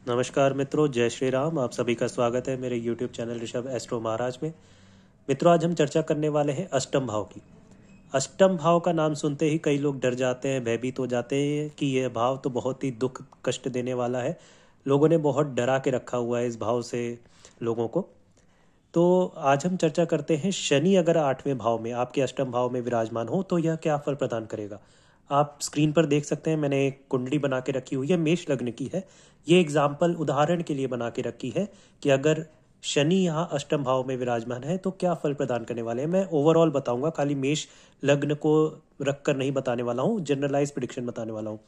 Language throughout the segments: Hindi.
नमस्कार मित्रों, जय श्री राम। आप सभी का स्वागत है मेरे YouTube चैनल ऋषभ एस्ट्रो महाराज में। मित्रों, आज हम चर्चा करने वाले हैं अष्टम भाव की। अष्टम भाव का नाम सुनते ही कई लोग डर जाते हैं, भयभीत हो जाते हैं कि यह भाव तो बहुत ही दुख कष्ट देने वाला है। लोगों ने बहुत डरा के रखा हुआ है इस भाव से लोगों को। तो आज हम चर्चा करते हैं, शनि अगर 8वें भाव में, आपके अष्टम भाव में विराजमान हो तो यह क्या फल प्रदान करेगा। आप स्क्रीन पर देख सकते हैं, मैंने एक कुंडली बना के रखी हुई है, मेष लग्न की है। ये एग्जाम्पल उदाहरण के लिए बना के रखी है कि अगर शनि यहाँ अष्टम भाव में विराजमान है तो क्या फल प्रदान करने वाले हैं। मैं ओवरऑल बताऊंगा, खाली मेष लग्न को रखकर नहीं बताने वाला हूँ, जनरलाइज प्रिडिक्शन बताने वाला हूँ।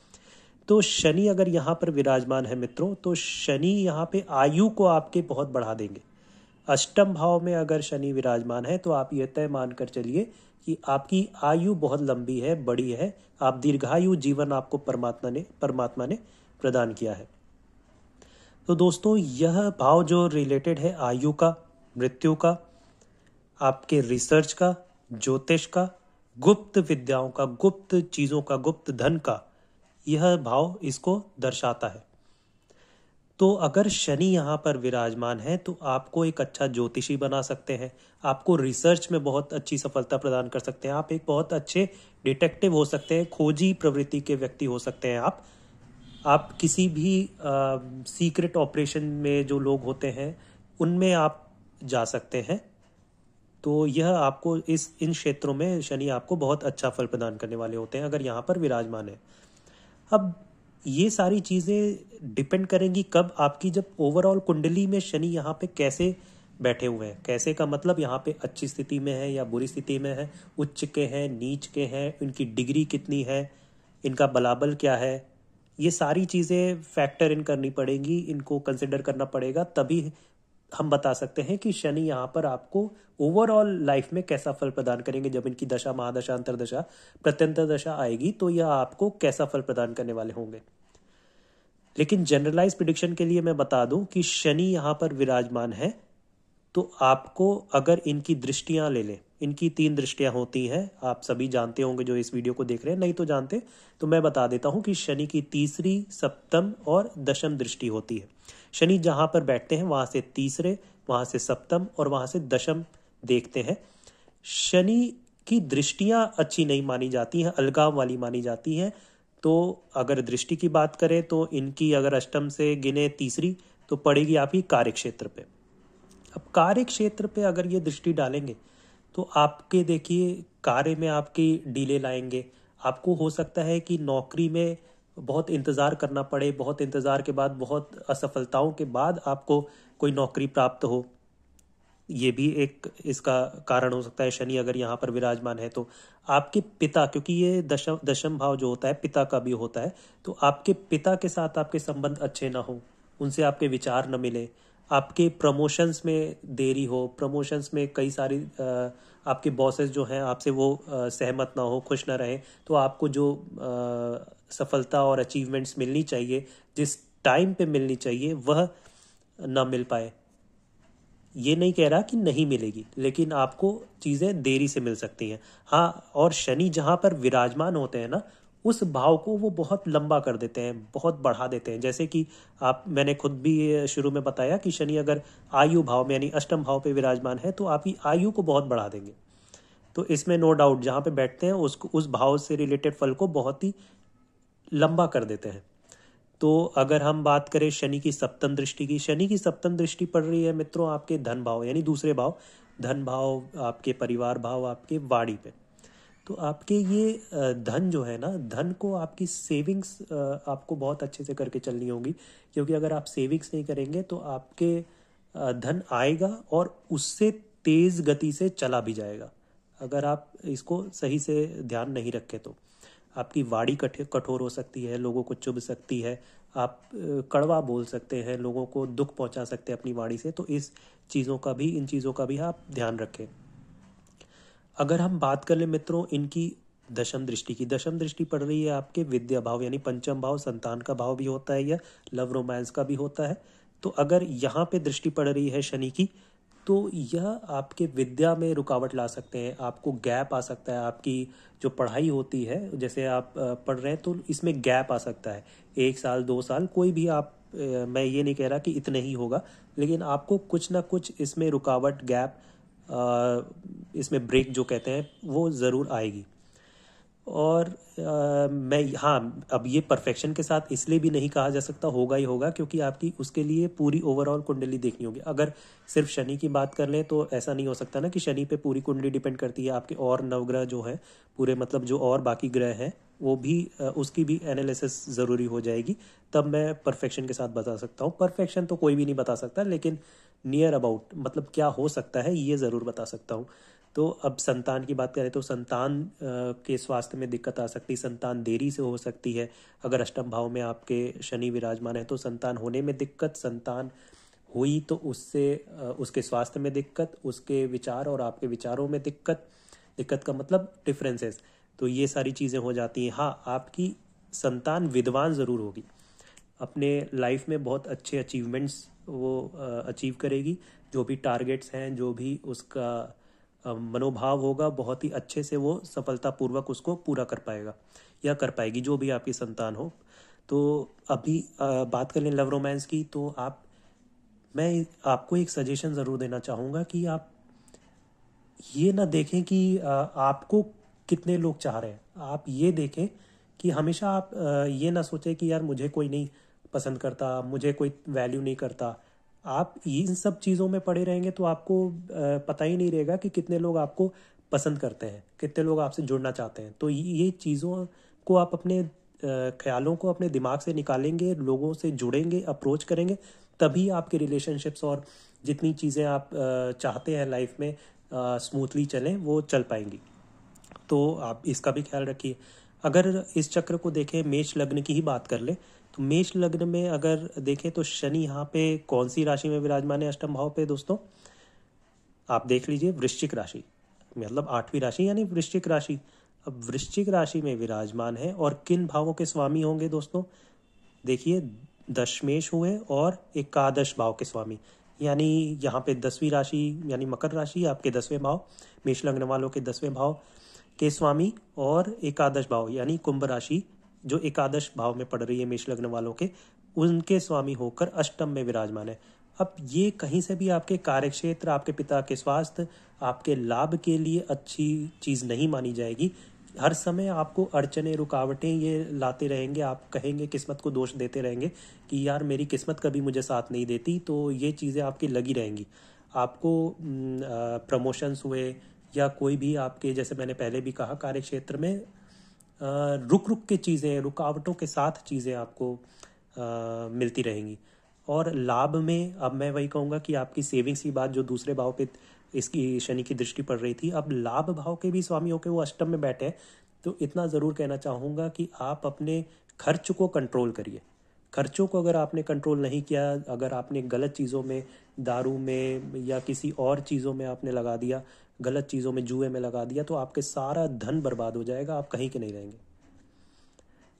तो शनि अगर यहाँ पर विराजमान है मित्रों, तो शनि यहाँ पे आयु को आपके बहुत बढ़ा देंगे। अष्टम भाव में अगर शनि विराजमान है तो आप ये तय मानकर चलिए कि आपकी आयु बहुत लंबी है, बड़ी है। आप दीर्घायु जीवन आपको परमात्मा ने प्रदान किया है। तो दोस्तों, यह भाव जो रिलेटेड है आयु का, मृत्यु का, आपके रिसर्च का, ज्योतिष का, गुप्त विद्याओं का, गुप्त चीजों का, गुप्त धन का, यह भाव इसको दर्शाता है। तो अगर शनि यहाँ पर विराजमान है तो आपको एक अच्छा ज्योतिषी बना सकते हैं, आपको रिसर्च में बहुत अच्छी सफलता प्रदान कर सकते हैं, आप एक बहुत अच्छे डिटेक्टिव हो सकते हैं, खोजी प्रवृत्ति के व्यक्ति हो सकते हैं। आप किसी भी सीक्रेट ऑपरेशन में जो लोग होते हैं उनमें आप जा सकते हैं। तो यह आपको इन क्षेत्रों में शनि आपको बहुत अच्छा फल प्रदान करने वाले होते हैं अगर यहाँ पर विराजमान है। अब ये सारी चीज़ें डिपेंड करेंगी कब, आपकी जब ओवरऑल कुंडली में शनि यहाँ पे कैसे बैठे हुए हैं। कैसे का मतलब यहाँ पे अच्छी स्थिति में है या बुरी स्थिति में है, उच्च के हैं, नीच के हैं, इनकी डिग्री कितनी है, इनका बलाबल क्या है, ये सारी चीज़ें फैक्टर इन करनी पड़ेंगी, इनको कंसिडर करना पड़ेगा। तभी हम बता सकते हैं कि शनि यहाँ पर आपको ओवरऑल लाइफ में कैसा फल प्रदान करेंगे। जब इनकी दशा, महादशा, अंतरदशा, प्रत्यंतर दशा आएगी तो यह आपको कैसा फल प्रदान करने वाले होंगे। लेकिन जनरलाइज प्रिडिक्शन के लिए मैं बता दूं कि शनि यहाँ पर विराजमान है तो आपको, अगर इनकी दृष्टियां ले लें, इनकी 3 दृष्टियां होती हैं, आप सभी जानते होंगे जो इस वीडियो को देख रहे हैं, नहीं तो जानते तो मैं बता देता हूं कि शनि की तीसरी, सप्तम और दशम दृष्टि होती है। शनि जहां पर बैठते हैं वहां से तीसरे, वहां से सप्तम और वहां से दशम देखते हैं। शनि की दृष्टियां अच्छी नहीं मानी जाती हैं, अलगाव वाली मानी जाती हैं। तो अगर दृष्टि की बात करें तो इनकी अगर अष्टम से गिने तीसरी तो पड़ेगी आपकी कार्य क्षेत्र पे। अब कार्य क्षेत्र पे अगर ये दृष्टि डालेंगे तो आपके, देखिए, कार्य में आपकी डीले लाएंगे। आपको हो सकता है कि नौकरी में बहुत इंतज़ार करना पड़े, बहुत इंतज़ार के बाद, बहुत असफलताओं के बाद आपको कोई नौकरी प्राप्त हो। ये भी एक इसका कारण हो सकता है शनि अगर यहाँ पर विराजमान है तो। आपके पिता, क्योंकि ये दशम दशम भाव जो होता है पिता का भी होता है, तो आपके पिता के साथ आपके संबंध अच्छे ना हो, उनसे आपके विचार न मिले, आपके प्रमोशंस में देरी हो, प्रमोशंस में कई सारी आपके बॉसेस जो हैं आपसे वो सहमत ना हो, खुश ना रहे, तो आपको जो सफलता और अचीवमेंट्स मिलनी चाहिए, जिस टाइम पे मिलनी चाहिए, वह ना मिल पाए। ये नहीं कह रहा कि नहीं मिलेगी, लेकिन आपको चीज़ें देरी से मिल सकती हैं। हाँ, और शनि जहाँ पर विराजमान होते हैं ना, उस भाव को वो बहुत लंबा कर देते हैं, बहुत बढ़ा देते हैं। जैसे कि मैंने खुद भी शुरू में बताया कि शनि अगर आयु भाव में यानी अष्टम भाव पे विराजमान है तो आपकी आयु को बहुत बढ़ा देंगे। तो इसमें नो डाउट, जहाँ पे बैठते हैं उसको, उस भाव से रिलेटेड फल को बहुत ही लंबा कर देते हैं। तो अगर हम बात करें शनि की सप्तम दृष्टि की, शनि की सप्तम दृष्टि पड़ रही है मित्रों आपके धन भाव यानी दूसरे भाव, धन भाव, आपके परिवार भाव, आपके वाणी पे। तो आपके ये धन जो है ना, धन को, आपकी सेविंग्स आपको बहुत अच्छे से करके चलनी होगी। क्योंकि अगर आप सेविंग्स नहीं करेंगे तो आपके धन आएगा और उससे तेज गति से चला भी जाएगा अगर आप इसको सही से ध्यान नहीं रखें तो। आपकी वाणी कठोर हो सकती है, लोगों को चुभ सकती है, आप कड़वा बोल सकते हैं, लोगों को दुख पहुंचा सकते हैं अपनी वाणी से। तो इन चीज़ों का भी आप ध्यान रखें। अगर हम बात कर ले मित्रों इनकी दशम दृष्टि की, दशम दृष्टि पड़ रही है आपके विद्या भाव यानी पंचम भाव, संतान का भाव भी होता है, या लव रोमांस का भी होता है। तो अगर यहाँ पे दृष्टि पड़ रही है शनि की तो यह आपके विद्या में रुकावट ला सकते हैं, आपको गैप आ सकता है। आपकी जो पढ़ाई होती है, जैसे आप पढ़ रहे हैं तो इसमें गैप आ सकता है, 1 साल 2 साल, कोई भी आप मैं ये नहीं कह रहा कि इतने ही होगा, लेकिन आपको कुछ ना कुछ इसमें रुकावट, गैप, इसमें ब्रेक जो कहते हैं वो ज़रूर आएगी। और मैं हाँ, अब ये परफेक्शन के साथ इसलिए भी नहीं कहा जा सकता होगा ही होगा, क्योंकि आपकी उसके लिए पूरी ओवरऑल कुंडली देखनी होगी। अगर सिर्फ शनि की बात कर लें तो ऐसा नहीं हो सकता ना कि शनि पे पूरी कुंडली डिपेंड करती है, आपके और नवग्रह जो है पूरे, मतलब जो और बाकी ग्रह हैं वो भी, उसकी भी एनालिसिस ज़रूरी हो जाएगी, तब मैं परफेक्शन के साथ बता सकता हूँ। परफेक्शन तो कोई भी नहीं बता सकता, लेकिन नियर अबाउट मतलब क्या हो सकता है ये ज़रूर बता सकता हूँ। तो अब संतान की बात करें तो संतान के स्वास्थ्य में दिक्कत आ सकती है, संतान देरी से हो सकती है। अगर अष्टम भाव में आपके शनि विराजमान है तो संतान होने में दिक्कत, संतान हुई तो उससे उसके स्वास्थ्य में दिक्कत, उसके विचार और आपके विचारों में दिक्कत, दिक्कत का मतलब डिफरेंसेस, तो ये सारी चीज़ें हो जाती हैं। हाँ, आपकी संतान विद्वान ज़रूर होगी, अपने लाइफ में बहुत अच्छे अचीवमेंट्स वो अचीव करेगी, जो भी टारगेट्स हैं, जो भी उसका मनोभाव होगा, बहुत ही अच्छे से वो सफलतापूर्वक उसको पूरा कर पाएगा या कर पाएगी, जो भी आपकी संतान हो। तो अभी बात कर लें लव रोमांस की, तो मैं आपको एक सजेशन ज़रूर देना चाहूँगा कि आप ये ना देखें कि आपको कितने लोग चाह रहे हैं, आप ये देखें कि हमेशा आप ये ना सोचें कि यार मुझे कोई नहीं पसंद करता, मुझे कोई वैल्यू नहीं करता। आप इन सब चीज़ों में पड़े रहेंगे तो आपको पता ही नहीं रहेगा कि कितने लोग आपको पसंद करते हैं, कितने लोग आपसे जुड़ना चाहते हैं। तो ये चीज़ों को आप अपने ख्यालों को अपने दिमाग से निकालेंगे, लोगों से जुड़ेंगे, अप्रोच करेंगे, तभी आपके रिलेशनशिप्स और जितनी चीज़ें आप चाहते हैं लाइफ में स्मूथली चलें, वो चल पाएंगी। तो आप इसका भी ख्याल रखिए। अगर इस चक्र को देखें, मेष लग्न की ही बात कर लें, तो मेष लग्न में अगर देखें तो शनि यहाँ पे कौन सी राशि में विराजमान है अष्टम भाव पे दोस्तों? आप देख लीजिए, वृश्चिक राशि, मतलब 8वीं राशि यानी वृश्चिक राशि। अब वृश्चिक राशि में विराजमान है और किन भावों के स्वामी होंगे दोस्तों? देखिए, दशमेश हुए और एकादश भाव के स्वामी, यानी यहाँ पे 10वीं राशि यानी मकर राशि आपके 10वें भाव, मेष लग्न वालों के 10वें भाव के स्वामी, और एकादश भाव यानी कुंभ राशि जो एकादश भाव में पड़ रही है मेष लग्न वालों के, उनके स्वामी होकर अष्टम में विराजमान है। अब ये कहीं से भी आपके कार्यक्षेत्र, आपके पिता के स्वास्थ्य, आपके लाभ के लिए अच्छी चीज़ नहीं मानी जाएगी। हर समय आपको अड़चने, रुकावटें ये लाते रहेंगे, आप कहेंगे, किस्मत को दोष देते रहेंगे कि यार मेरी किस्मत कभी मुझे साथ नहीं देती, तो ये चीज़ें आपकी लगी रहेंगी। आपको प्रमोशंस हुए या कोई भी आपके, जैसे मैंने पहले भी कहा, कार्य क्षेत्र में रुक रुक के चीज़ें, रुकावटों के साथ चीज़ें आपको मिलती रहेंगी। और लाभ में अब मैं वही कहूँगा कि आपकी सेविंग्स की बात जो दूसरे भाव पे इसकी शनि की दृष्टि पड़ रही थी, अब लाभ भाव के भी स्वामी होकर वो अष्टम में बैठे हैं, तो इतना ज़रूर कहना चाहूँगा कि आप अपने खर्च को कंट्रोल करिए। खर्चों को अगर आपने कंट्रोल नहीं किया, अगर आपने गलत चीज़ों में, दारू में या किसी और चीज़ों में आपने लगा दिया, गलत चीज़ों में, जुए में लगा दिया, तो आपके सारा धन बर्बाद हो जाएगा, आप कहीं के नहीं रहेंगे।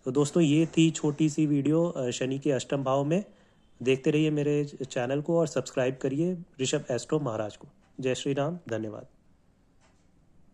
तो दोस्तों, ये थी छोटी सी वीडियो शनि के अष्टम भाव में। देखते रहिए मेरे चैनल को और सब्सक्राइब करिए ऋषभ एस्ट्रो महाराज को। जय श्री राम, धन्यवाद।